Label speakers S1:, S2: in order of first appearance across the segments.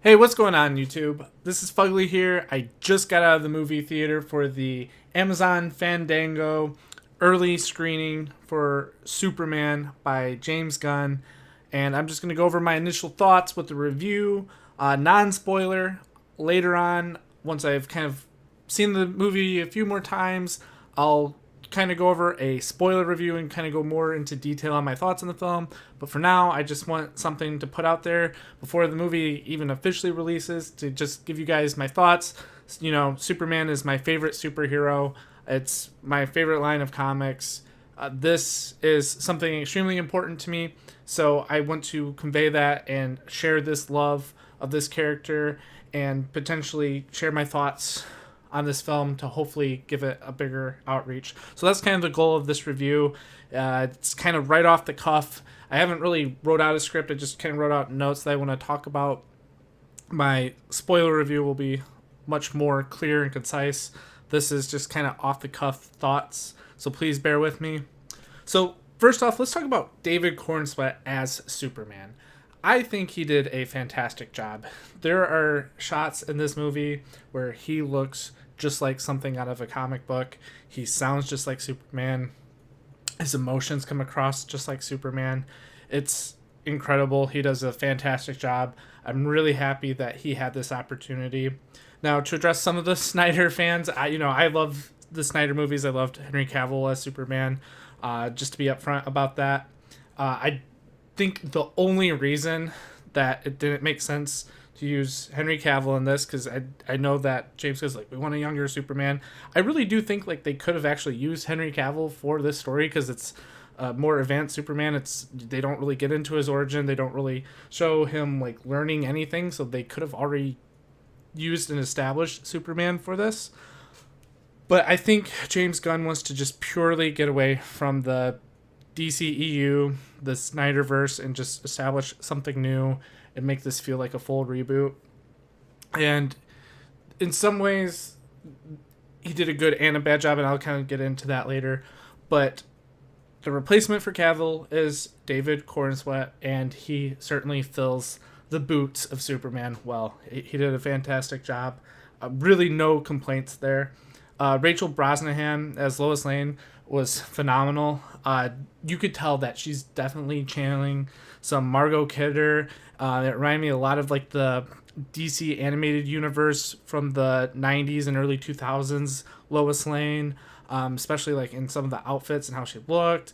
S1: Hey, what's going on, YouTube? This is Fugly here. I just got out of the movie theater for the Amazon Fandango early screening for Superman by James Gunn, and I'm just going to go over my initial thoughts with the review, non spoiler. Later on, once I've kind of seen the movie a few more times, I'll kind of go over a spoiler review and kind of go more into detail on my thoughts on the film. But for now, I just want something to put out there before the movie even officially releases to just give you guys my thoughts. You know, Superman is my favorite superhero. It's my favorite line of comics. This is something extremely important to me, so I want to convey that and share this love of this character and potentially share my thoughts on this film to hopefully give it a bigger outreach. So that's kind of the goal of this review. It's kind of right off the cuff. I haven't really wrote out a script. I just kind of wrote out notes that I want to talk about. My spoiler review will be much more clear and concise. This is just kind of off the cuff thoughts. So please bear with me. So first off, let's talk about David Cornsweet as Superman. I think he did a fantastic job. There are shots in this movie where he looks just like something out of a comic book. He sounds just like Superman. His emotions come across just like Superman. It's incredible. He does a fantastic job. I'm really happy that he had this opportunity. Now, to address some of the Snyder fans, I love the Snyder movies. I loved Henry Cavill as Superman. Just to be upfront about that, I think the only reason that it didn't make sense to use Henry Cavill in this, because I know that James goes like, we want a younger Superman. I really do think like they could have actually used Henry Cavill for this story, because it's more advanced Superman. They don't really get into his origin. They don't really show him like learning anything, so they could have already used an established Superman for this. But I think James Gunn wants to just purely get away from the DCEU, the Snyderverse, and just establish something new and make this feel like a full reboot. And in some ways, he did a good and a bad job, and I'll kind of get into that later. But the replacement for Cavill is David Cornsweet, and he certainly fills the boots of Superman well. He did a fantastic job. Really no complaints there. Rachel Brosnahan as Lois Lane was phenomenal. You could tell that she's definitely channeling some Margot Kidder. It reminded me a lot of like the DC animated universe from the 90s and early 2000s Lois Lane, especially like in some of the outfits and how she looked.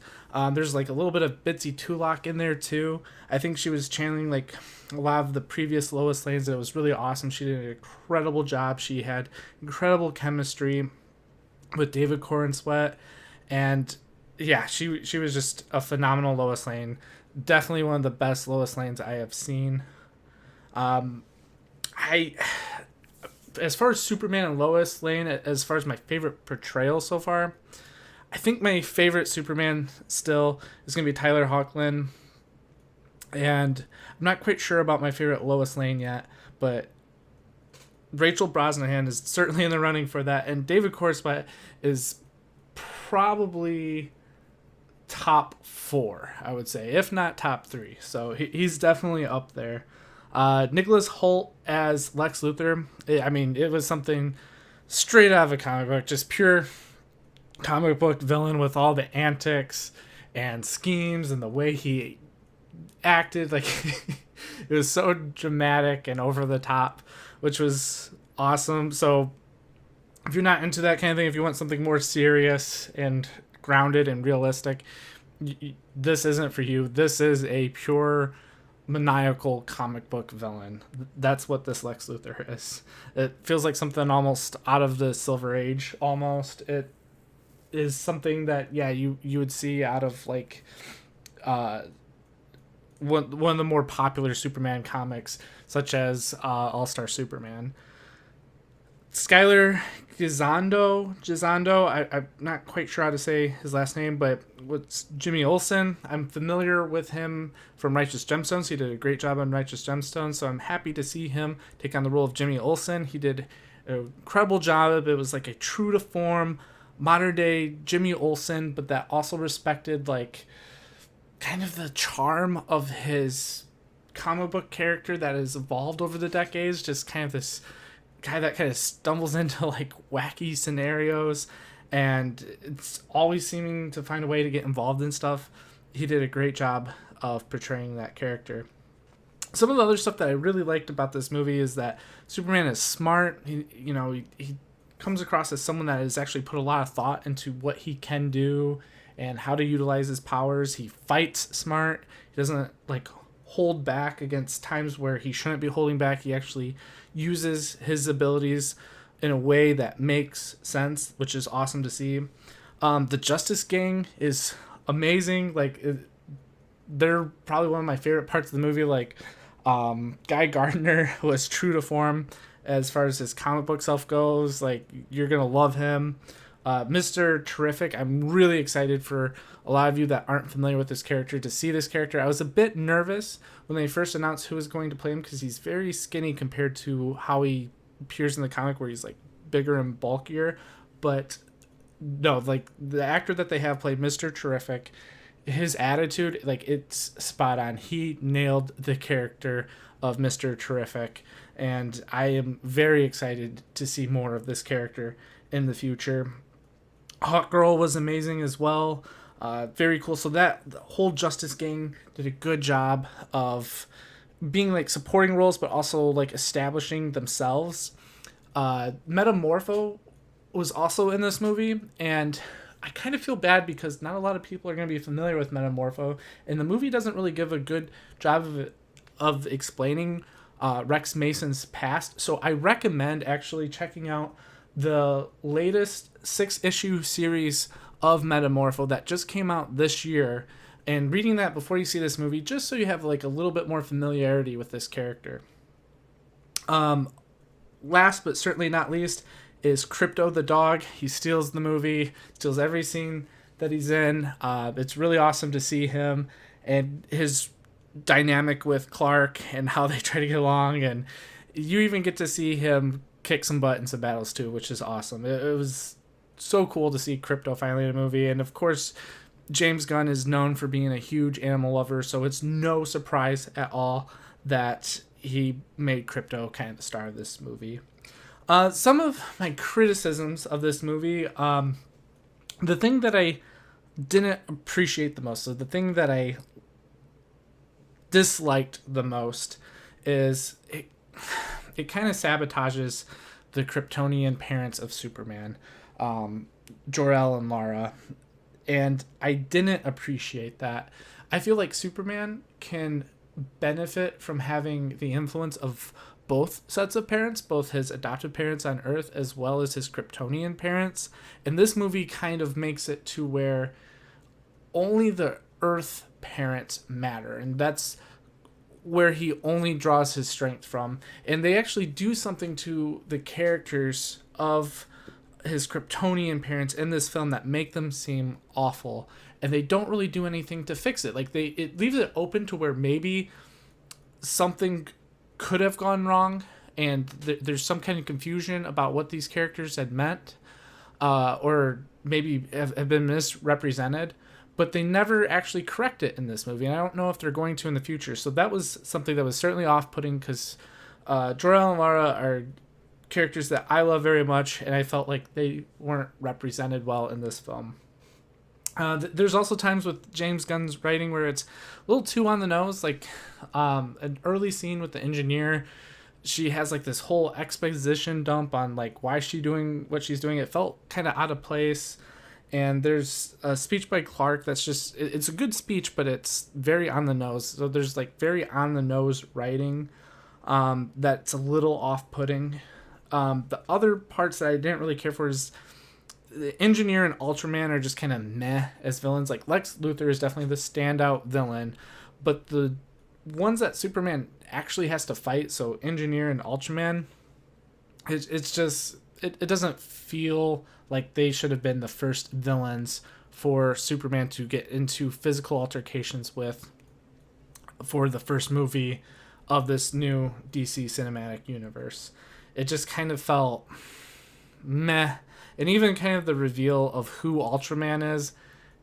S1: There's like a little bit of Bitsy Tulloch in there too. I think she was channeling like a lot of the previous Lois Lanes, and it was really awesome. She did an incredible job. She had incredible chemistry with David Cornsweet, and yeah, she was just a phenomenal Lois Lane. Definitely one of the best Lois Lanes I have seen. I As far as Superman and Lois Lane, as far as my favorite portrayal so far, I think my favorite Superman still is going to be Tyler Hoechlin. And I'm not quite sure about my favorite Lois Lane yet, but Rachel Brosnahan is certainly in the running for that. And David Cornsweet is probably top 4, I would say, if not top 3. So he's definitely up there. Nicholas Hoult as Lex Luthor, it was something straight out of a comic book, just pure comic book villain with all the antics and schemes and the way he acted. Like, it was so dramatic and over the top, which was awesome. So if you're not into that kind of thing, if you want something more serious and grounded and realistic, this isn't for you. This is a pure maniacal comic book villain. That's what this Lex Luthor is. It feels like something almost out of the Silver Age. Almost, it is something that you would see out of like one of the more popular Superman comics, such as All-Star Superman. Skylar Gisondo, I'm not quite sure how to say his last name, but what's Jimmy Olsen? I'm familiar with him from Righteous Gemstones. He did a great job on Righteous Gemstones, so I'm happy to see him take on the role of Jimmy Olsen. He did an incredible job. It was like a true to form, modern day Jimmy Olsen, but that also respected like kind of the charm of his comic book character that has evolved over the decades, just kind of this guy that kind of stumbles into like wacky scenarios and it's always seeming to find a way to get involved in stuff. He did a great job of portraying that character. Some of the other stuff that I really liked about this movie is that Superman is smart. He comes across as someone that has actually put a lot of thought into what he can do and how to utilize his powers. He fights smart. He doesn't like hold back against times where he shouldn't be holding back. He actually uses his abilities in a way that makes sense, which is awesome to see. The Justice Gang is amazing. They're probably one of my favorite parts of the movie. Guy Gardner was true to form as far as his comic book self goes. Like, you're gonna love him. Mr. Terrific, I'm really excited for a lot of you that aren't familiar with this character to see this character. I was a bit nervous when they first announced who was going to play him because he's very skinny compared to how he appears in the comic where he's like bigger and bulkier. But no, like the actor that they have played Mr. Terrific, his attitude, like, it's spot on. He nailed the character of Mr. Terrific, and I am very excited to see more of this character in the future. Hawkgirl was amazing as well. Very cool. So the whole Justice Gang did a good job of being like supporting roles, but also like establishing themselves. Metamorpho was also in this movie, and I kind of feel bad because not a lot of people are going to be familiar with Metamorpho, and the movie doesn't really give a good job of explaining Rex Mason's past. So I recommend actually checking out the latest 6-issue series of Metamorpho that just came out this year, and reading that before you see this movie, just so you have like a little bit more familiarity with this character. Last but certainly not least is Crypto the dog. He steals the movie, steals every scene that he's in. It's really awesome to see him and his dynamic with Clark and how they try to get along, and you even get to see him kick some butt in some battles too, which is awesome. It was so cool to see Crypto finally in a movie, and of course James Gunn is known for being a huge animal lover, so it's no surprise at all that he made Crypto kind of the star of this movie. Some of my criticisms of this movie, the thing that I didn't appreciate the most, so the thing that I disliked the most, is it kind of sabotages the Kryptonian parents of Superman, Jor-El and Lara, and I didn't appreciate that. I feel like Superman can benefit from having the influence of both sets of parents, both his adopted parents on Earth as well as his Kryptonian parents, and this movie kind of makes it to where only the Earth parents matter, and that's where he only draws his strength from. And they actually do something to the characters of his Kryptonian parents in this film that make them seem awful, and they don't really do anything to fix it. Like, it leaves it open to where maybe something could have gone wrong, and there's some kind of confusion about what these characters had meant, or maybe have been misrepresented, but they never actually correct it in this movie, and I don't know if they're going to in the future. So that was something that was certainly off-putting, because Jor-El and Lara are characters that I love very much, and I felt like they weren't represented well in this film. There's also times with James Gunn's writing where it's a little too on the nose, like an early scene with the engineer. She has like this whole exposition dump on like why she's doing what she's doing. It felt kind of out of place. And there's a speech by Clark that's just, it's a good speech, but it's very on the nose. So there's like very on the nose writing that's a little off-putting. The other parts that I didn't really care for is the Engineer and Ultraman are just kind of meh as villains. Like, Lex Luthor is definitely the standout villain, but the ones that Superman actually has to fight, so Engineer and Ultraman, it's just, it doesn't feel like they should have been the first villains for Superman to get into physical altercations with for the first movie of this new DC cinematic universe. It just kind of felt meh. And even kind of the reveal of who Ultraman is,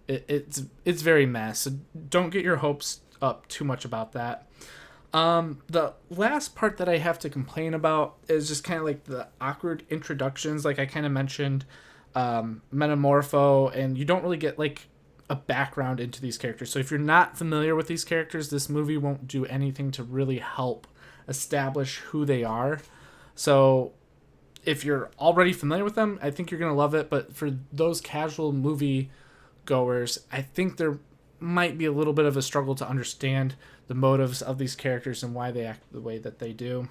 S1: it's very meh. So don't get your hopes up too much about that. The last part that I have to complain about is just kind of like the awkward introductions. Like I kind of mentioned, Metamorpho, and you don't really get like a background into these characters. So if you're not familiar with these characters, this movie won't do anything to really help establish who they are. So if you're already familiar with them, I think you're gonna love it. But for those casual movie goers, I think there might be a little bit of a struggle to understand the motives of these characters and why they act the way that they do.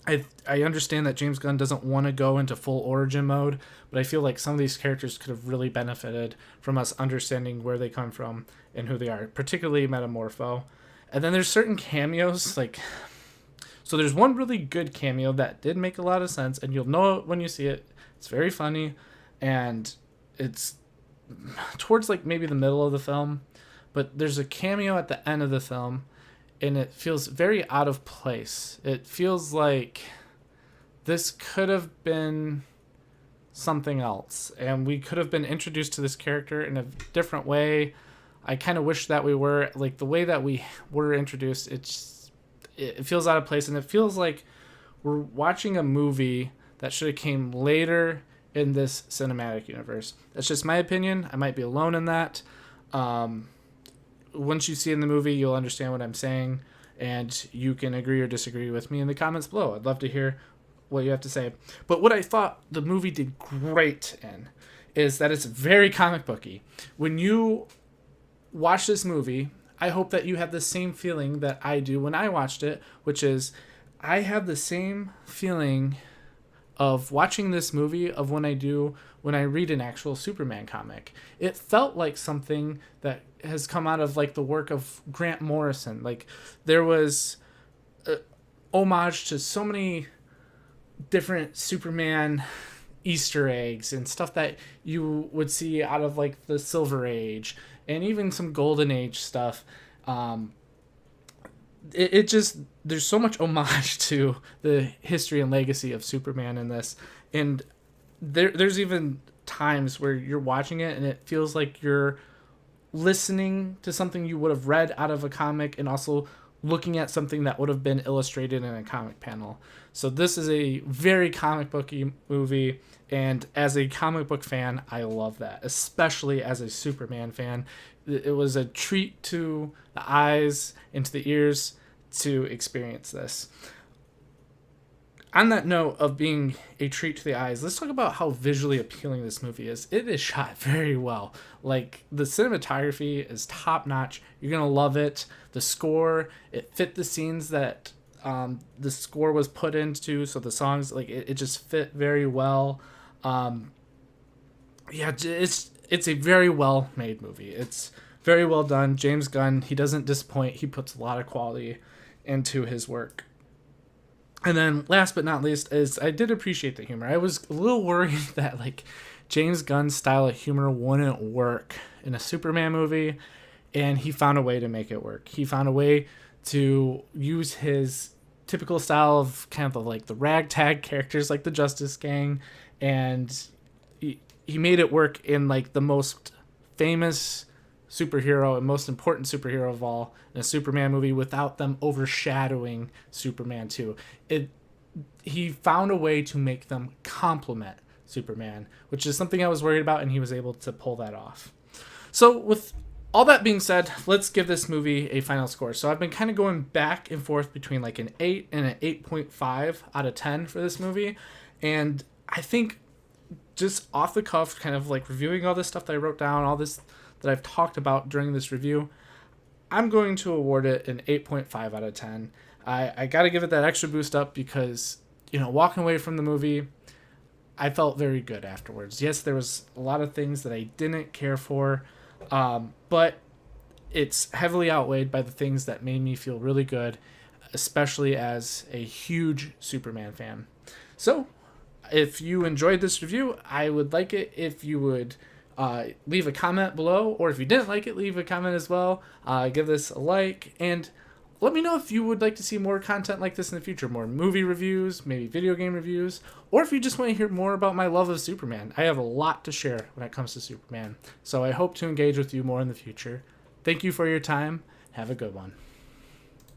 S1: I understand that James Gunn doesn't want to go into full origin mode, but I feel like some of these characters could have really benefited from us understanding where they come from and who they are, particularly Metamorpho. And then there's certain cameos, like, so there's one really good cameo that did make a lot of sense, and you'll know it when you see it. It's very funny, and it's towards like maybe the middle of the film, but there's a cameo at the end of the film, and it feels very out of place. It feels like this could have been something else, and we could have been introduced to this character in a different way. I kind of wish that we were like the way that we were introduced. It feels out of place, and it feels like we're watching a movie that should have came later in this cinematic universe. That's just my opinion. I might be alone in that. Once you see it in the movie, you'll understand what I'm saying, and you can agree or disagree with me in the comments below. I'd love to hear what you have to say. But what I thought the movie did great in is that it's very comic booky. When you watch this movie, I hope that you have the same feeling that I do when I watched it, which is I have the same feeling of watching this movie of when I do when I read an actual Superman comic. It felt like something that has come out of like the work of Grant Morrison. Like there was a homage to so many different Superman Easter eggs and stuff that you would see out of like the Silver Age and even some Golden Age stuff. It just, there's so much homage to the history and legacy of Superman in this, and there's even times where you're watching it and it feels like you're listening to something you would have read out of a comic and also looking at something that would have been illustrated in a comic panel. So this is a very comic booky movie, and as a comic book fan, I love that, especially as a Superman fan. It was a treat to the eyes and to the ears to experience this. On that note of being a treat to the eyes, let's talk about how visually appealing this movie is. It is shot very well. Like, the cinematography is top notch. You're going to love it. The score, it fit the scenes that the score was put into. So the songs, like, it just fit very well. It's a very well made movie. It's very well done. James Gunn, he doesn't disappoint. He puts a lot of quality into his work. And then last but not least is I did appreciate the humor. I was a little worried that like James Gunn's style of humor wouldn't work in a Superman movie, and he found a way to make it work. He found a way to use his typical style of kind of like the ragtag characters like the Justice Gang, and he made it work in like the most famous superhero and most important superhero of all in a Superman movie without them overshadowing Superman 2. He found a way to make them complement Superman, which is something I was worried about, and he was able to pull that off. So with all that being said, let's give this movie a final score. So I've been kind of going back and forth between like an 8 and an 8.5 out of 10 for this movie, and I think just off the cuff, kind of like reviewing all this stuff that I wrote down, all this that I've talked about during this review, I'm going to award it an 8.5 out of 10. I got to give it that extra boost up because, you know, walking away from the movie, I felt very good afterwards. Yes, there was a lot of things that I didn't care for, but it's heavily outweighed by the things that made me feel really good, especially as a huge Superman fan. So, if you enjoyed this review, I would like it if you would leave a comment below, or if you didn't like it, leave a comment as well. Give this a like, and let me know if you would like to see more content like this in the future, more movie reviews, maybe video game reviews, or if you just want to hear more about my love of Superman. I have a lot to share when it comes to Superman, so I hope to engage with you more in the future. Thank you for your time. Have a good one.